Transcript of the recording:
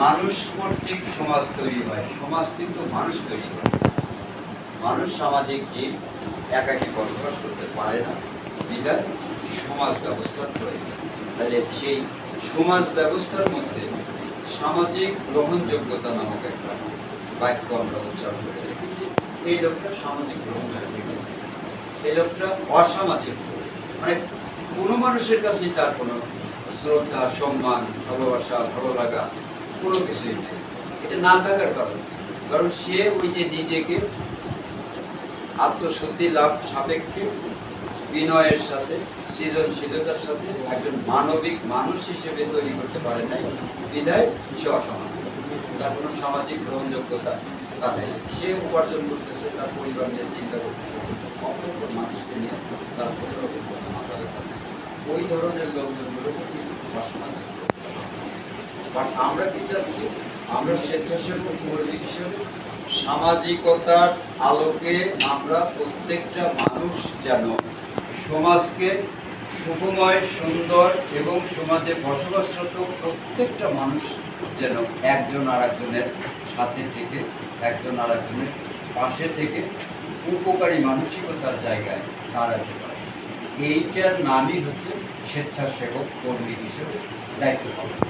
মানুষ কর্তৃক সমাজ তৈরি হয়, সমাজ কিন্তু মানুষ তৈরি হয়। মানুষ সামাজিক জীব, একাকী বসবাস করতে পারে না, বিধায় সমাজ ব্যবস্থার প্রয়োজন। তাহলে সেই সমাজ ব্যবস্থার মধ্যে সামাজিক গ্রহণযোগ্যতা নামক একটা বাক্য আমরা উচ্চারণ করে দেখেছি। এই লোকটা সামাজিক গ্রহণযোগ্য, এই লোকটা অসামাজিক, মানে কোনো মানুষের কাছেই তার কোনো শ্রদ্ধা, সম্মান, ভালোবাসা, ভালো লাগা কোনো কিছুই নেই। এটা না থাকার কারণ সে ওই যে নিজেকে আত্মশুদ্ধি লাভ সাপেক্ষে বিনয়ের সাথে, সৃজনশীলতার সাথে একজন মানবিক মানুষ হিসেবে তৈরি করতে পারে নাই, বিদায় সে অসামাজিক। তার কোনো সামাজিক গ্রহণযোগ্যতা তা নেই। সে উপার্জন করতেছে, তার পরিবার নিয়ে চিন্তা করতেছে, অপর মানুষকে নিয়ে তার মাথা ব্যথা। ওই ধরনের লোকজনগুলোকে কিন্তু অসামাজিক। বাট আমরা কি চাচ্ছি? আমরা স্বেচ্ছাসেবক কর্মী হিসেবে সামাজিকতার আলোকে আমরা প্রত্যেকটা মানুষ যেন সমাজকে সুখময়, সুন্দর এবং সমাজে বসবাসরত প্রত্যেকটা মানুষ যেন একজন আরেকজনের সাথে থেকে, একজন আরেকজনের পাশে থেকে উপকারী মানসিকতার জায়গায় দাঁড়াতে পারে। এইটার নামই হচ্ছে স্বেচ্ছাসেবক কর্মী হিসেবে দায়িত্ব পালন।